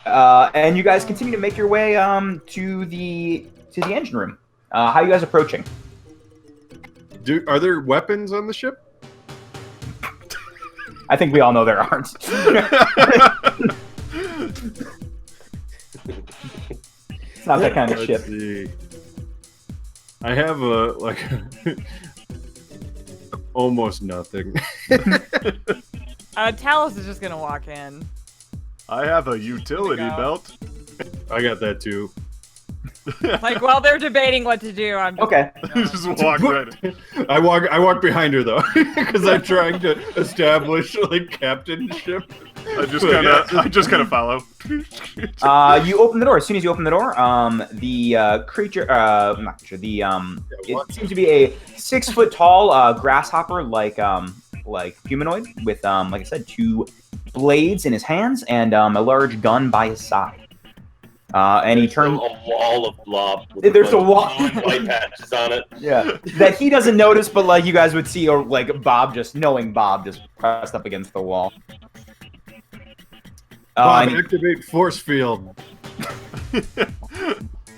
And you guys continue to make your way to the engine room. How are you guys approaching? Are there weapons on the ship? I think we all know there aren't. It's not that kind of ship. See. I have almost nothing. Talos is just gonna walk in. I have a utility belt. I got that too. Like while they're debating what to do, I'm just Okay. Just walk right in. I walk behind her though, because I'm trying to establish like captainship. I just kind of follow. You open the door. As soon as you open the door, the creature, not creature, it seems to be a 6 foot tall grasshopper, like humanoid, with like I said, 2 blades in his hands and a large gun by his side. And he turns a wall of blob. There's a wall, white patches on it. Yeah, that he doesn't notice, but like you guys would see, or like Bob just pressed up against the wall. Bob, activate force field.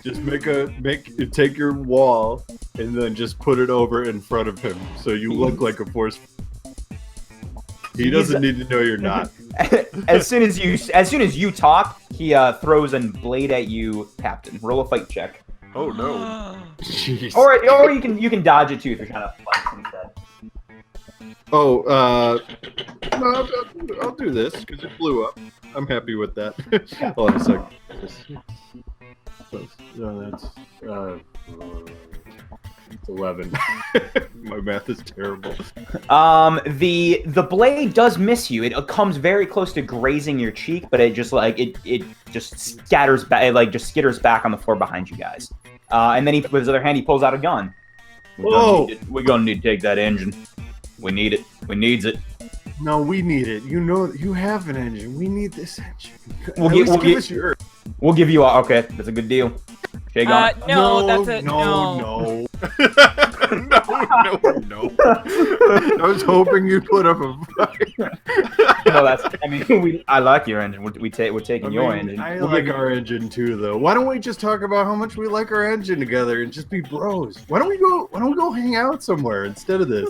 Just take your wall and then just put it over in front of him, so you look like a force. He doesn't need to know you're not. As soon as you talk, he throws a blade at you, Captain. Roll a fight check. Oh no! Jeez. Or you can dodge it too if you're trying to fight instead. Oh, no, I'll do this because it blew up. I'm happy with that. Hold on a second. No, that's 11. My math is terrible. The blade does miss you. It comes very close to grazing your cheek, but it just scatters back. It like just skitters back on the floor behind you guys. And then with his other hand, he pulls out a gun. We're gonna need to take that engine. We need it. We needs it. No, we need it. You know, you have an engine. We need this engine. We'll give you a... Okay, that's a good deal. Shake on. That's it. No. No. No. I was hoping you'd put up a fight. No, that's... I mean, I like your engine. We're taking your engine. I like our engine too, though. Why don't we just talk about how much we like our engine together and just be bros? Why don't we go hang out somewhere instead of this?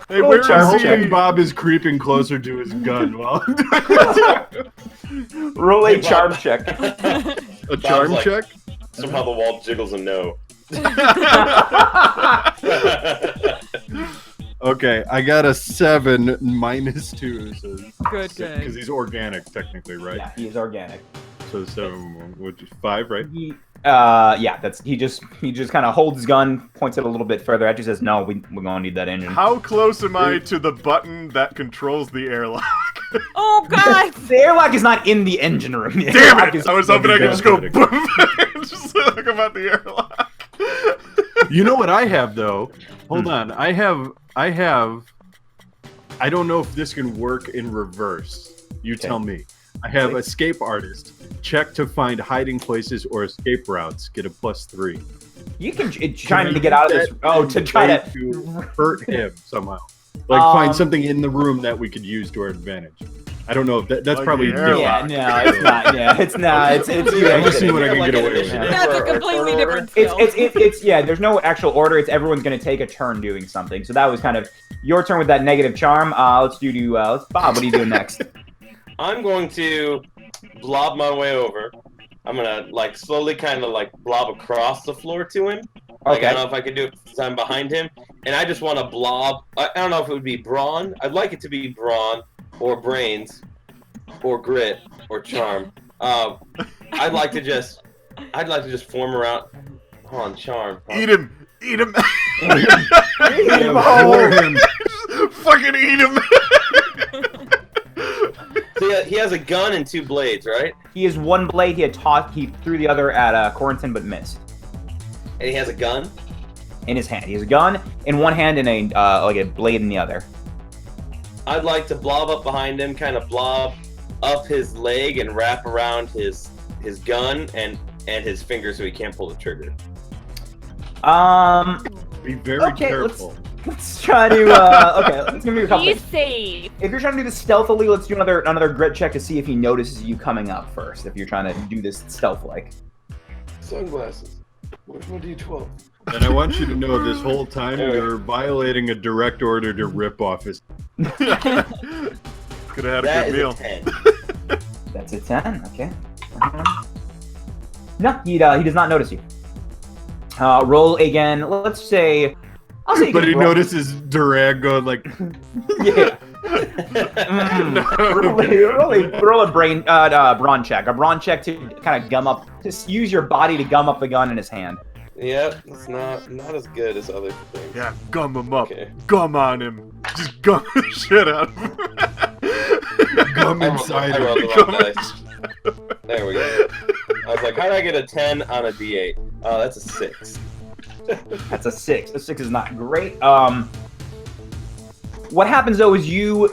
Hey, where is hoping Bob is creeping closer to his gun while I'm doing Roll a charm check. a charm check? Somehow the wall jiggles a no. Okay, I got a 7 -2. So Good. Because he's organic, technically, right? Yeah, he is organic. So 7, which is 5, right? Yeah, that's he just kind of holds his gun, points it a little bit further at you, says, "No, we're gonna need that engine." How close am I to the button that controls the airlock? Oh God! The airlock is not in the engine room. The Damn it! I was hoping I could just go Better. boom, just look about the airlock. You know what I have though? Hold on. I don't know if this can work in reverse. You tell me. I have escape artist. Check to find hiding places or escape routes. Get a +3. You can trying to get out of this. Oh, to try to hurt him somehow. Like find something in the room that we could use to our advantage. I don't know if that's Like probably the airlock. Yeah, no, it's not. Yeah, it's not. It's I'm just seeing what I can get away with. That's a completely different skill. It's yeah. There's no actual order. It's everyone's gonna take a turn doing something. So that was kind of your turn with that negative charm. Let's Bob. What are you doing next? I'm going to blob my way over. I'm gonna like slowly kind of like blob across the floor to him. Like, Okay. I don't know if I can do it because I'm behind him. And I just want to blob. I don't know if it would be brawn. I'd like it to be brawn or brains or grit or charm. I'd like to just form around. Hold on, charm. Eat him! Eat him! For him. Fucking eat him! So he has a gun and 2 blades, right? He has 1 blade. He threw the other at Corentin, but missed. And he has a gun. In his hand, he has a gun in one hand and a blade in the other. I'd like to blob up behind him, kind of blob up his leg and wrap around his gun and his finger so he can't pull the trigger. Be very careful. Let's try to. Okay, let's give you a couple. He's things. safe. If you're trying to do this stealthily, let's do another grit check to see if he notices you coming up first. If you're trying to do this stealth-like. Sunglasses. Where's my D12? And I want you to know this whole time you're violating a direct order to rip off his. Could have had a That good is meal. a 10. That's a 10. Okay. No, he does not notice you. Roll again. Let's say. I'll say. You But can he roll. notices Durand going like. Yeah. Roll a brawn check. A brawn check to kind of gum up. Just use your body to gum up the gun in his hand. Yep, it's not as good as other things. Yeah, gum him up. Okay. Gum on him. Just gum the shit out of him. Gum I inside rolled him. the wrong dice. There we go. I was like, how did I get a 10 on a D8? Oh, that's a 6. That's a 6. A 6 is not great. What happens though is you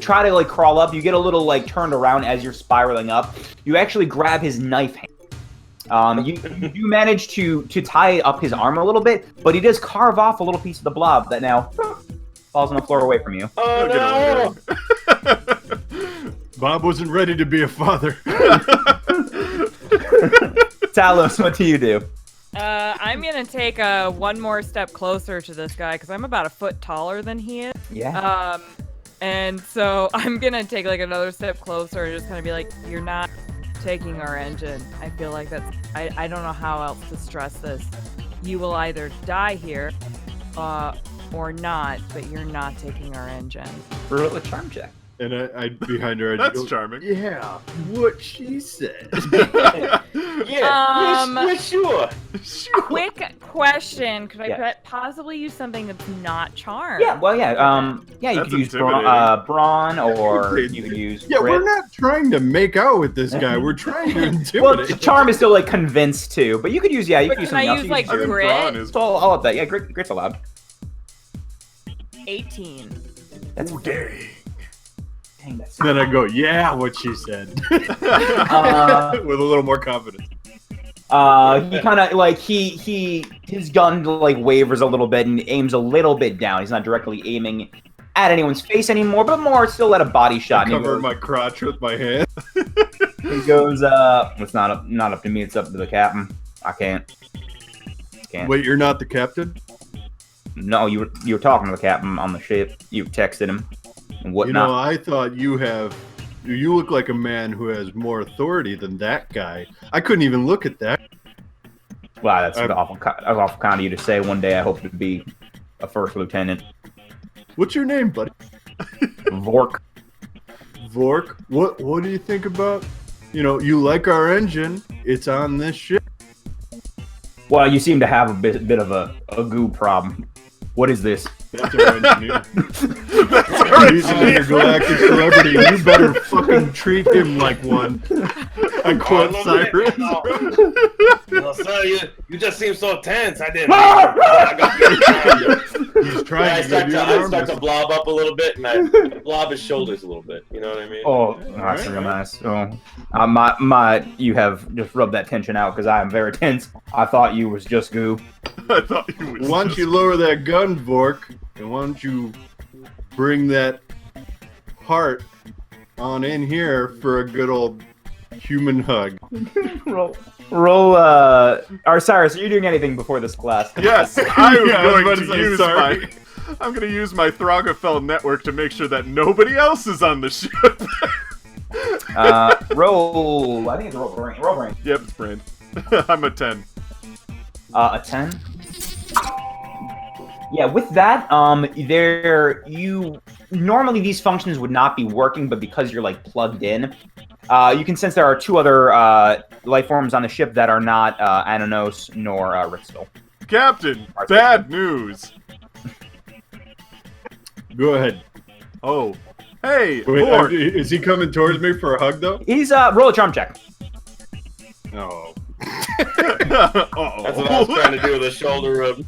try to like crawl up. You get a little like turned around as you're spiraling up. You actually grab his knife hand. You do manage to tie up his arm a little bit, but he does carve off a little piece of the blob that now falls on the floor away from you. Oh no! Bob wasn't ready to be a father. Talos, what do you do? I'm gonna take one more step closer to this guy because I'm about a foot taller than he is. Yeah. And so I'm gonna take like another step closer and just kind of be like, "You're not taking our engine." I feel like that's. I don't know how else to stress this. You will either die here, or not, but you're not taking our engine. Roll a charm check. And I'd behind her. I'd That's go, charming. Yeah, what she said. Yeah, sure. Quick question: could I Yeah. possibly use something that's not charm? Yeah. Well, yeah. Yeah. You That's could use intimidating. brawn, or you could use. Yeah, grit. we're not trying to make out with this guy. We're trying to Well, intimidate. charm is still like convinced too, but you could use. Yeah, you But could use can I something else. use, You like, could use- grit? Brawn is- So I'll up that. Yeah, grit's allowed. 18. That's dang. Dang, that's. Then I go, yeah, what she said. With Uh, a little more confidence. he kind of like his gun like wavers a little bit and aims a little bit down. He's not directly aiming at anyone's face anymore, but more still at a body shot. I And cover my crotch with my hand. he goes, it's not up to me. It's up to the captain. I can't. Wait, you're not the captain? No, you were talking to the captain on the ship. You texted him and You whatnot. know, I thought you look like a man who has more authority than that guy. I couldn't even look at that. Wow, that's awful kind of you to say. One day I hope to be a first lieutenant. What's your name, buddy? Vork. Vork? What do you think about, you like our engine, it's on this ship. Well, you seem to have a bit of a goo problem. What is this? That's our engineer. He's an intergalactic celebrity. You better fucking treat him like one. I quote Cyrus. Well, sir, you just seem so tense. I didn't. He's trying I to start give you to, an I arm start to wrestle. blob up a little bit, and I blob his shoulders a little bit. You know what I mean? Oh, that's real nice. Oh, you have just rubbed that tension out because I am very tense. I thought you was just goo. I thought you was. Why don't you lower that gun, Vork, and why don't you bring that heart on in here for a good old human hug? Roll. Cyrus, are you doing anything before this class? Yes, I'm Yeah, I was going about to to say use sorry. I'm going to use my Throgafell network to make sure that nobody else is on the ship. Roll. I think it's roll brain. Roll brain. Yep, it's brain. I'm a 10. A 10. Yeah, with that, normally these functions would not be working, but because you're like plugged in, you can sense there are two other life forms on the ship that are not Ananos nor Ritzville. Captain, bad news. Go aheed. Oh, hey, Wait, Borg. is he coming towards me for a hug, though? He's roll a charm check. No. Uh-oh. That's what I was trying to do with a shoulder rub.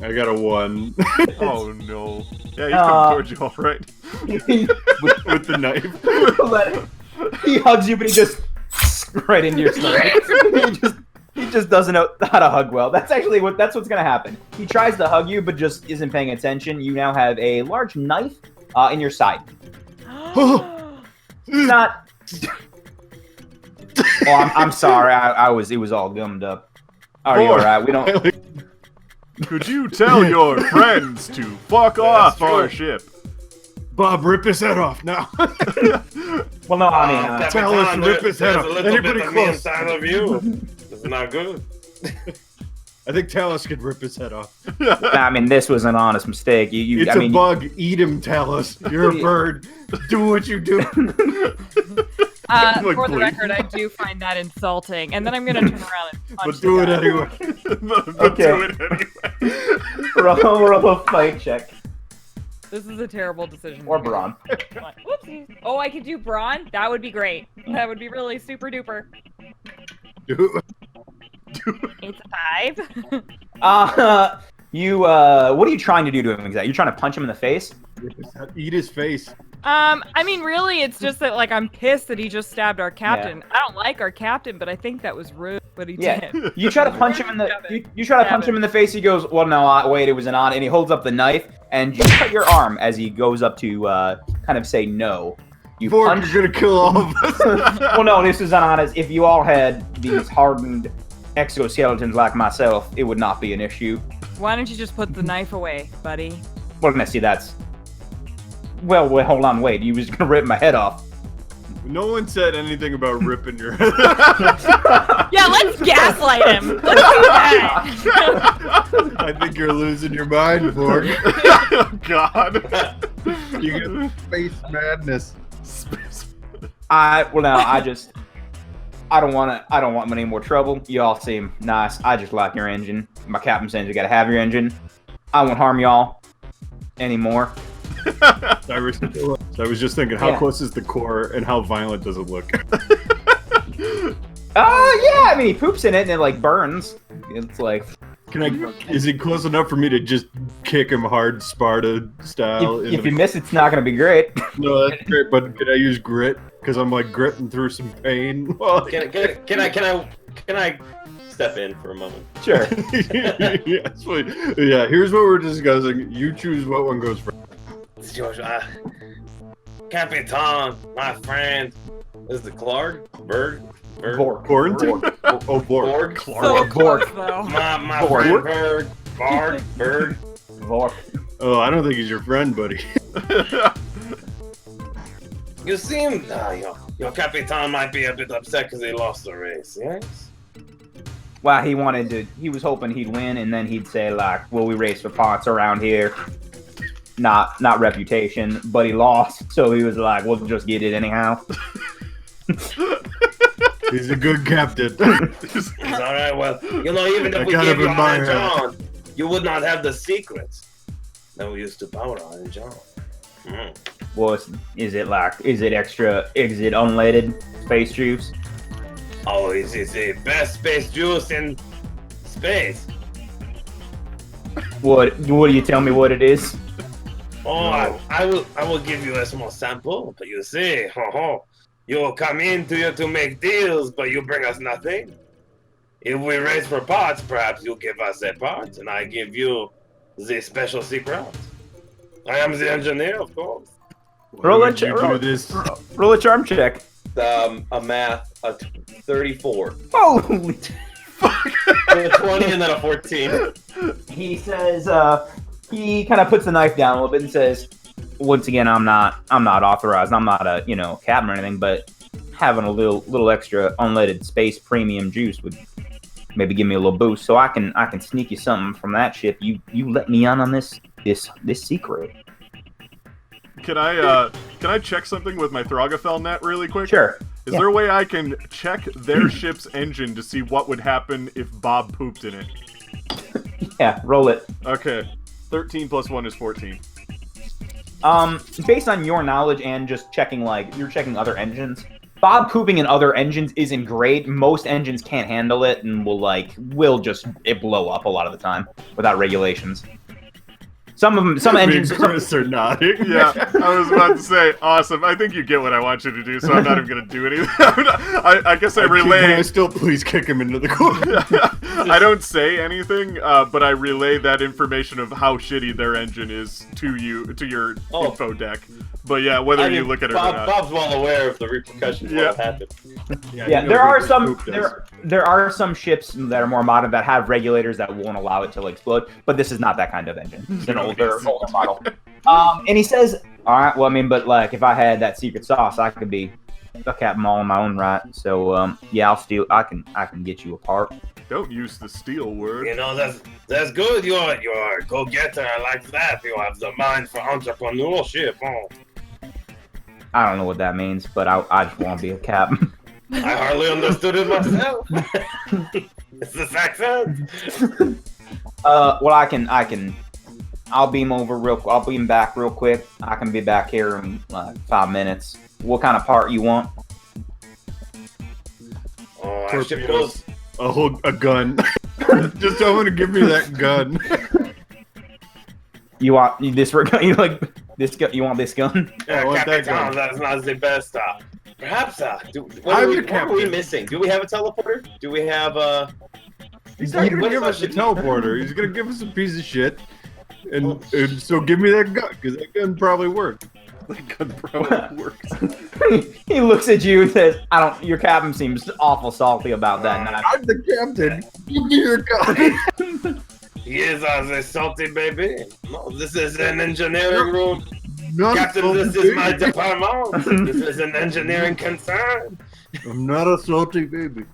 I got a 1 Oh no. Yeah, he's coming towards you, all right. with the knife. He hugs you, but he just right into your stomach. he just doesn't know how to hug well. That's actually that's what's gonna happen. He tries to hug you, but just isn't paying attention. You now have a large knife in your side. Not. Oh, I'm sorry. It was all gummed up. Are you all right? We don't. Could you tell your friends to fuck off our ship? Bob, rip his head off now. Well, no, I mean, tell us to rip his head off. Anybody close? Inside of you. It's not good. I think Talus could rip his head off. I mean, this was an honest mistake. It's a bug. Eat him, Talus. You're a bird. Do what you do. For the record, I do find that insulting, and then I'm gonna turn around and punch But do it anyway. Okay. Do it anyway. roll a fight check. This is a terrible decision. Or Brawn. Whoopsies. Oh, I could do Brawn? That would be great. That would be really super duper. Do it. It's a 5. What are you trying to do to him exactly? You're trying to punch him in the face? Eat his face. I mean, really, it's just that, like, I'm pissed that he just stabbed our captain. I don't like our captain, but I think that was rude what he did. You try to punch him in the you try to punch him in the face. He goes, "Well, no, wait, it was an on," and he holds up the knife, and you cut your arm as he goes up to kind of say no. You Borg punch. is gonna kill all of us. Well, no, this is an honest. If you all had these hardened exoskeletons like myself, it would not be an issue. Why don't you just put the knife away, buddy? Well, let's see, that's. Well, hold on, wait. You was gonna rip my head off. No one said anything about ripping your head. Yeah, let's gaslight him. Let's do that. I think you're losing your mind, Borg. Oh, God. You get space madness. I don't want any more trouble. You all seem nice. I just like your engine. My captain says you gotta have your engine. I won't harm y'all anymore. I was just thinking, how close is the core and how violent does it look? Yeah, I mean, he poops in it and it, like, burns. It's like... Is he close enough for me to just kick him hard, Sparta style? If you miss, it's not gonna be great. No, that's great, but can I use grit? Because I'm, like, gritting through some pain. Can I step in for a moment? Sure. Yes, please. Yeah, here's what we're discussing. You choose what one goes first. George, Capitan, my friend, is the Clark? Bird? Corentin? Oh, Borg. Borg? So close, though. My friend Bird. Bird. Vork. Oh, I don't think he's your friend, buddy. You seem, your Capitan might be a bit upset because he lost the race, yes? Well, he was hoping he'd win, and then he'd say, like, well, we race for parts around here. Not reputation, but he lost, so he was like, we'll just get it anyhow. He's a good captain. It's alright, well, even if we gave you Iron John, you would not have the secrets that we used to power Iron John. Well, is it unleaded space juice? Oh, it's the best space juice in space. What do you tell me what it is? Oh, I will give you a small sample, but you see, you will come in to make deals, but you bring us nothing. If we race for parts, perhaps you give us the parts, and I give you the special secrets. I am the engineer, of course. Roll a charm check. A 34. Holy fuck! A 20 and then a 14. He says, he kind of puts the knife down a little bit and says, once again, I'm not authorized. I'm not a, captain or anything, but having a little extra unleaded space premium juice would maybe give me a little boost, so I can sneak you something from that ship. You let me in on this secret. Can I check something with my Throgafell net really quick? Sure. Is there a way I can check their ship's engine to see what would happen if Bob pooped in it? Yeah, roll it. Okay. 13 plus 1 is 14. Based on your knowledge and just checking, you're checking other engines, Bob pooping in other engines isn't great. Most engines can't handle it and will just blow up a lot of the time without regulations. Some of them, some Me and engines. Chris are nodding. Yeah, I was about to say, awesome. I think you get what I want you to do, so I'm not even going to do anything. I guess I Can I relay. still please kick him into the corner? I don't say anything, but I relay that information of how shitty their engine is to you, to your info deck. But yeah, whether I mean, you look at it or not. Bob's well aware of the repercussions of what happened. Yeah, there are some there are some ships that are more modern that have regulators that won't allow it to explode, but this is not that kind of engine. It's an older model. And he says, "All right, well, I mean, but like if I had that secret sauce, I could be a captain all in my own right. So yeah, I'll steal. I can get you a part." Don't use the steel word. You know, that's good. You're a go-getter. I like that. You have the mind for entrepreneurship. Oh. I don't know what that means, but I just want to be a captain. I hardly understood it myself. It's this accent. Well, I'll beam I'll beam back real quick. I can be back here in like 5 minutes. What kind of part you want? Oh, our ship goes. A gun. Just tell him to give me that gun. You want this? You like this gun? You want this gun? I want that Capitan, gun. that's not the best. Perhaps. What I'm are the we captain. missing? Do we have a teleporter? Do we have a? He's not gonna What give if I us a should- teleporter. He's gonna give us a piece of shit. And so give me that gun, because that gun probably worked. That gun probably works. He looks at you and says, "I don't." Your captain seems awful salty about that. Knife. I'm the captain. Give me your gun. He is a salty baby. No, this is an engineering room. Not Captain, a this salty is my baby. department. This is an engineering concern. I'm not a salty baby.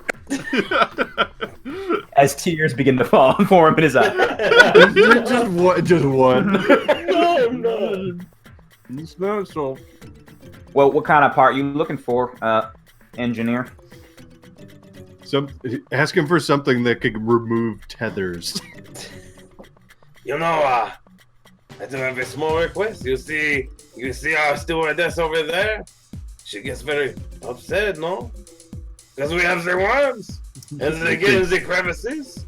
As tears begin to fall for him in his eyes. Just one. No, no. It's not so. Well, what kind of part you looking for, engineer? Ask him for something that could remove tethers. You know, I do have a small request. You see our stewardess over there? She gets very upset, no? Because we have the worms. And they get in the crevices.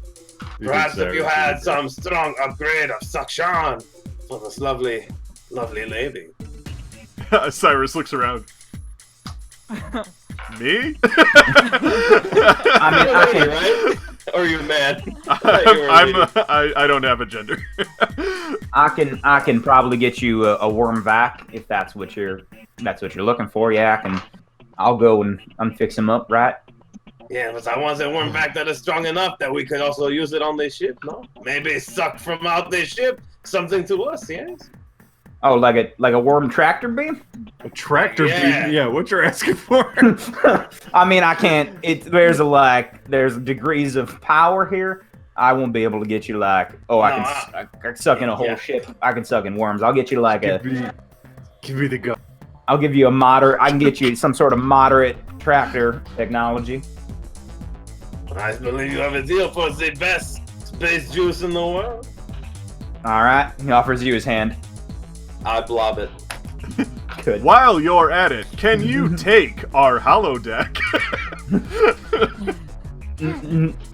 Perhaps if you had some strong upgrade of suction for this lovely, lovely lady. Cyrus looks around. Me? I mean, I can, right? Or are you mad? I don't have a gender. I can probably get you a worm vac if that's what you're looking for. Yeah, I'll go and unfix him up, right? Yeah, but I want a worm back that is strong enough that we could also use it on the ship, no? Maybe suck from out the ship something to us, yes? Oh, like a worm tractor beam? A tractor Yeah. beam? Yeah, what you're asking for? I mean, I can't. There's degrees of power here. I won't be able to get you like. Oh, I can suck in a whole ship. I can suck in worms. I'll get you like Give me the gun. I'll give you a moderate. I can get you some sort of moderate tractor technology. I believe you have a deal for the best space juice in the world. All right. He offers you his hand. I blob it. Good. While you're at it, can you take our holodeck?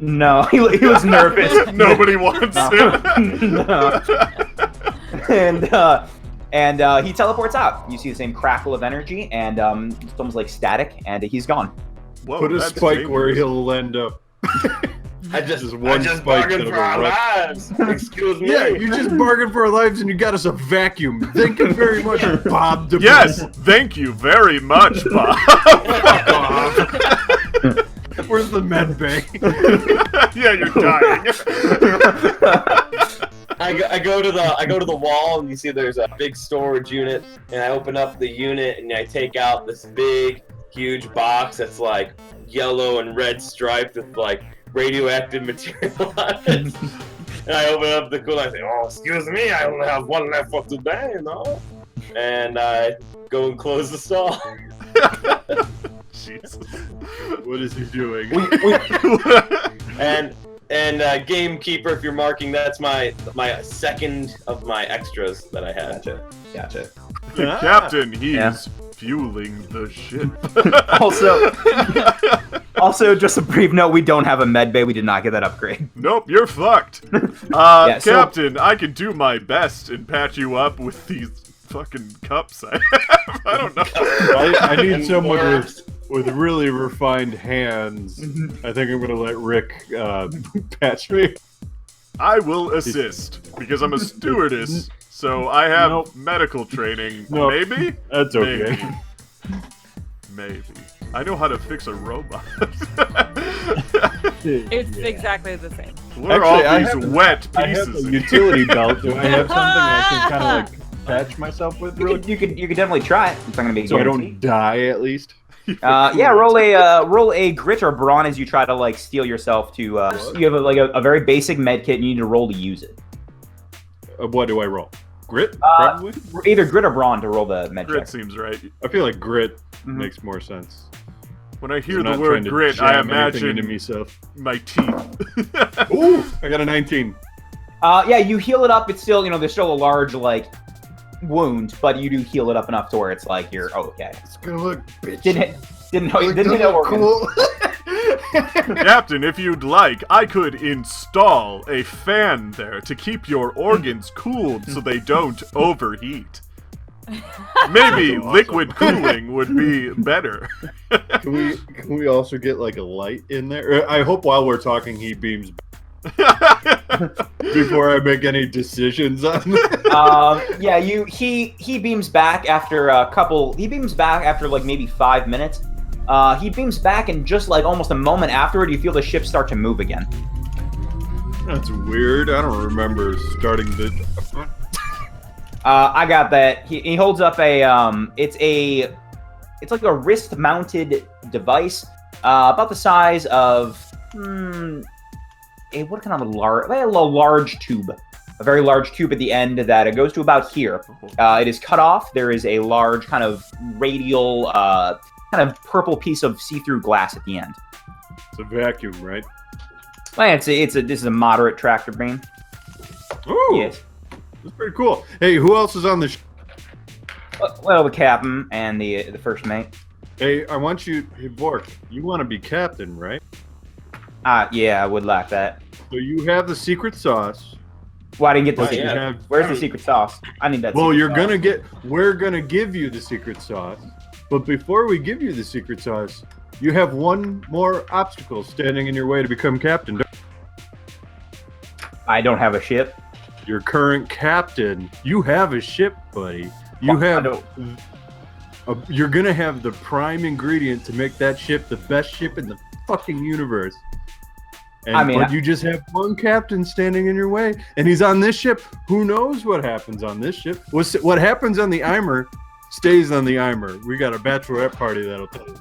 No, he was nervous. Nobody wants it. No. And he teleports out. You see the same crackle of energy, and it's almost like static, and he's gone. Whoa, Put a that's spike where dangerous. he'll end up. I just one spike bargained that'll for our go right- lives. Excuse me. Yeah, you just bargained for our lives and you got us a vacuum. Thank you very much, Bob. DeBoer. Yes, thank you very much, Bob. Where's the med bay? Yeah, you're dying. I go to the wall and you see there's a big storage unit, and I open up the unit and I take out this big, huge box that's like yellow and red striped with like radioactive material on it. And I open up the cooler. I say, "Oh, excuse me, I only have one left for today, you know." And I go and close the stall. Jesus. What is he doing? And gamekeeper, if you're marking, that's my second of my extras that I had. Gotcha. Captain, he's Yeah. fueling the ship. Also, Also, just a brief note: we don't have a med bay. We did not get that upgrade. Nope, you're fucked. Yeah, so- Captain, I can do my best and patch you up with these fucking cups I have. I don't know. I need someone with really refined hands. I think I'm gonna let Rick patch me. I will assist because I'm a stewardess, so I have medical training. Nope. Maybe? That's okay. Maybe. I know how to fix a robot. It's exactly the same. What are Actually, I all have these a- wet I have pieces? a utility belt. Do I have something I can kind of like patch myself with, real You could definitely try it. It's not gonna be so I guaranteed. don't die at least? Yeah, roll a grit or brawn as you try to like steel yourself to. You have a very basic med kit. And you need to roll to use it. What do I roll? Grit? Probably? Either grit or brawn to roll the med Grit check. seems right. I feel like grit Mhm. makes more sense. When I hear I'm the not word trying to grit, I jam anything into imagine myself. my teeth. Ooh, I got a 19. Yeah, you heal it up. It's still, there's still a large like wound, but you do heal it up enough to where it's like you're okay. It's gonna look bitchy. Didn't hit organ. cool. Captain, if you'd like, I could install a fan there to keep your organs cooled so they don't overheat. Maybe Awesome. liquid cooling would be better. Can we also get like a light in there? I hope while we're talking he beams before I make any decisions on this. Yeah, he beams back after He beams back after like maybe 5 minutes. He beams back, and just like almost a moment afterward, you feel the ship start to move again. That's weird. I don't remember starting the. I got that. He holds up a it's like a wrist-mounted device, about the size of what kind of a large tube, a very large tube at the end that it goes to about here. It is cut off. There is a large kind of radial, kind of purple piece of see-through glass at the end. It's a vacuum, right? Well, this is a moderate tractor beam. Ooh, Yes. that's pretty cool. Hey, who else is on the? Well, the captain and the first mate. Hey, I want you. Hey, Bork, you want to be captain, right? Yeah, I would like that. So you have the secret sauce. Well, I didn't get the But secret. you have. Where's the secret sauce? I need that. Well, secret you're sauce. gonna get. We're gonna give you the secret sauce. But before we give you the secret sauce, you have one more obstacle standing in your way to become captain. I don't have a ship. Your current captain, you have a ship, buddy. You Well, I have. don't- You're gonna have the prime ingredient to make that ship the best ship in the fucking universe. And, but you just have one captain standing in your way, and he's on this ship. Who knows what happens on this ship? What happens on the Eimer stays on the Eimer. We got a bachelorette party that'll tell you.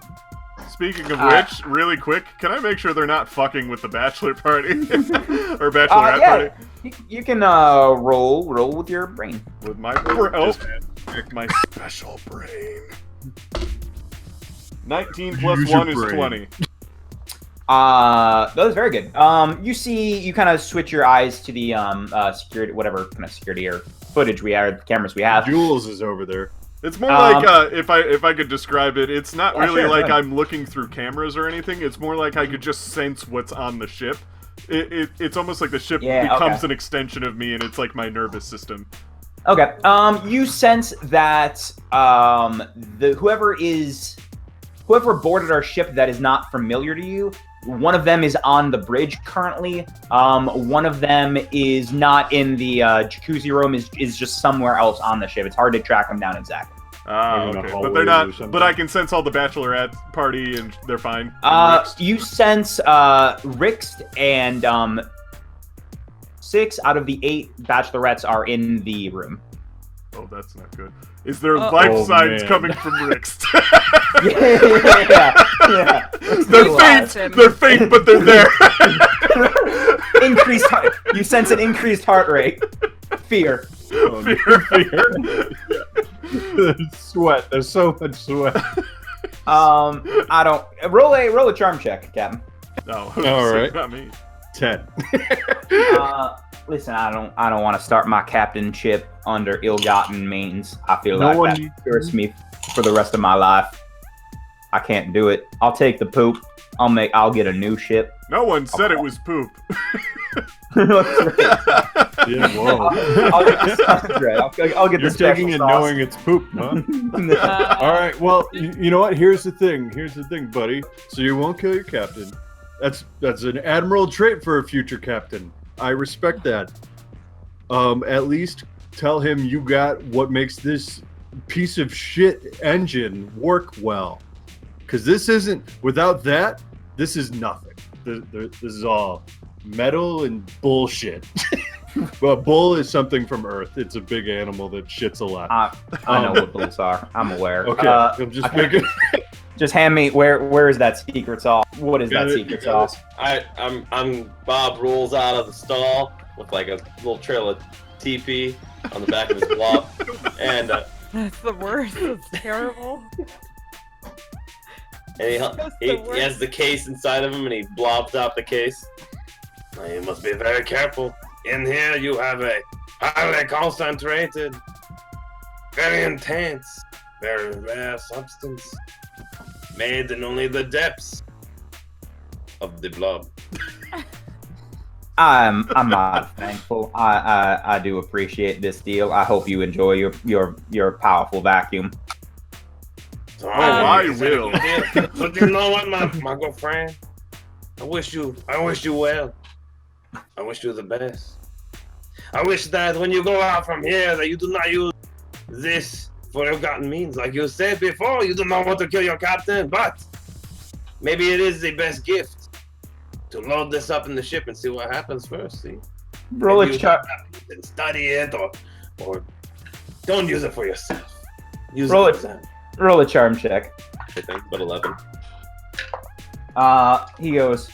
Speaking of which, really quick, can I make sure they're not fucking with the bachelor party or bachelorette party? You can roll with your brain. With my brain, my special brain. 19 plus Use your 1 is brain. 20. That was very good. You kind of switch your eyes to the security, whatever kind of security or footage we have, cameras we have. Jules is over there. It's more like if I could describe it, it's not really sure, like go ahead. I'm looking through cameras or anything. It's more like I could just sense what's on the ship. It's almost like the ship becomes an extension of me, and it's like my nervous system. Okay. You sense that whoever boarded our ship that is not familiar to you, one of them is on the bridge currently. One of them is not in the jacuzzi room. Is just somewhere else on the ship. It's hard to track them down exactly. Ah, In the okay. But hallways they're or not. something. But I can sense all the bachelorette party, and they're fine. You sense Rixt and 6 out of the 8 bachelorettes are in the room. Oh, that's not good. Is there Uh-oh. life Oh, signs man. coming from Rixt? yeah. They're faint, but they're there. Increased heart. You sense an increased heart rate. Fear. Sweat. There's so much sweat. I don't roll a charm check, Captain. No, All right. not me. 10. Listen, I don't want to start my captainship under ill-gotten means. I feel No like one that needs- hurts me for the rest of my life. I can't do it. I'll take the poop. I'll get a new ship. No one said it was poop. Yeah, whoa. I'll get the I'll get You're the special taking it sauce. knowing it's poop, huh? All right. Well, you know what? Here's the thing. Buddy. So you won't kill your captain. That's an admiral trait for a future captain. I respect that. At least tell him you got what makes this piece of shit engine work well. Because this isn't. Without that, this is nothing. This is all metal and bullshit. Well, bull is something from Earth. It's a big animal that shits a lot. I know what bulls are. I'm aware. Okay, I'm just making. Just hand me where is that secret sauce? What is that secret sauce? I'm Bob rolls out of the stall with like a little trail of TP on the back of his blob, and That's the worst. It's terrible. and he has the case inside of him, and he blobs out the case. You must be very careful. In here, you have a highly concentrated, very intense, very rare substance made in only the depths of the blob. I'm not thankful. I do appreciate this deal. I hope you enjoy your powerful vacuum. I will. But you know what, my good friend? I wish you well. I wish you the best. I wish that when you go out from here, that you do not use this for ill-gotten means. Like you said before, you do not want to kill your captain, but maybe it is the best gift to load this up in the ship and see what happens first. See, Roll a chart. and study it, or don't use it for yourself. Use Roll it it. for them. Roll a charm check. I think, but 11. He goes,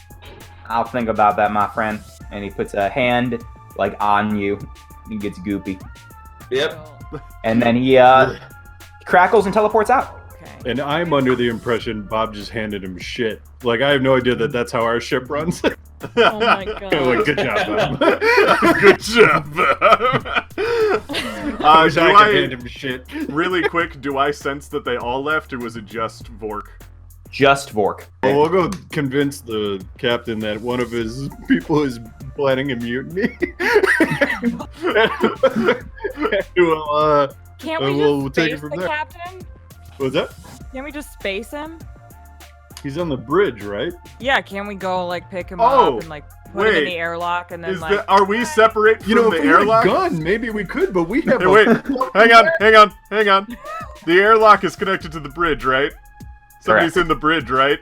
I'll think about that, my friend. And he puts a hand like on you. He gets goopy. Yep. And then he crackles and teleports out. Okay. And I'm under the impression Bob just handed him shit. Like, I have no idea that that's how our ship runs. Oh my god. Like, good job, Bob. Good job, Bob. I wish Do I could I, hand him shit. really quick, do I sense that they all left, or was it just Vork? Just Vork. Well, we'll go convince the captain that one of his people is planning a mutiny. We'll, Can't we we'll just take it space from the there. captain? what's that? Can't we just space him? He's on the bridge, right? Yeah, can we go like pick him Oh, up and like put him in wait. the airlock and then Is like are we separate from You know, the if we had a airlock? gun, maybe we could, but we have Hey, wait, hang on. The airlock is connected to the bridge, right? Somebody's Correct. in the bridge, right?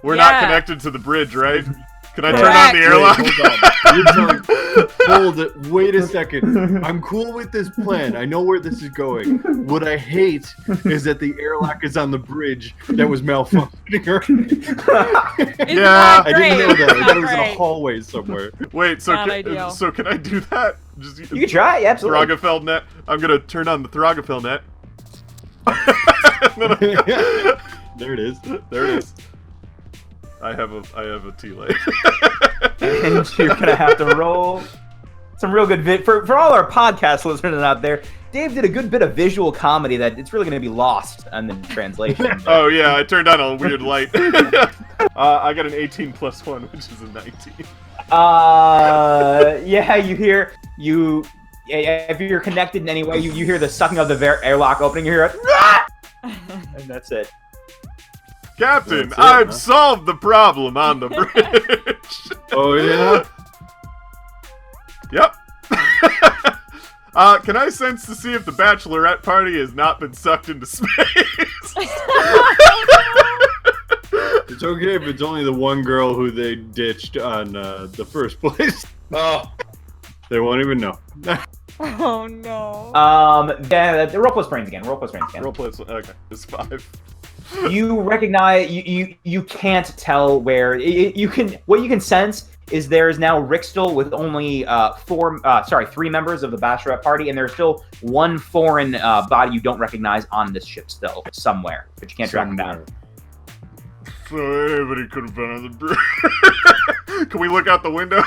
We're not Yeah. connected to the bridge, right? Can I Correct. turn on the airlock? Hold it. Wait a second. I'm cool with this plan. I know where this is going. What I hate is that the airlock is on the bridge that was malfunctioning earlier. It's Yeah. not I great. didn't know that. I It's thought not it was in a great. hallway somewhere. Wait, so Not ideal. can I do that? Just You can try, yeah, absolutely. Throgafel net. I'm gonna turn on the Throgafel net. There it is. There it is. I have a tea light. And you're gonna have to roll some real good for all our podcast listeners out there. Dave did a good bit of visual comedy that it's really gonna be lost in the translation. Oh yeah, I turned on a weird light. I got an 18 plus 1, which is a 19. Yeah, you hear if you're connected in any way, you hear the sucking of the airlock opening. You hear it, and that's it. Captain, That's it, I've huh? solved the problem on the bridge. Oh yeah. Yep. Can I sense to see if the bachelorette party has not been sucked into space? It's okay if it's only the one girl who they ditched on the first place. Oh, They won't even know. Oh no. Yeah, the roll plus brains again. Roll plus brains again. Roll plus, okay, it's 5. You recognize you can't tell where what you can sense is there is now Rixtel with only 3 members of the bachelorette party, and there's still one foreign body you don't recognize on this ship still somewhere, but you can't track them down. So anybody could have been on the bridge. Can we look out the window?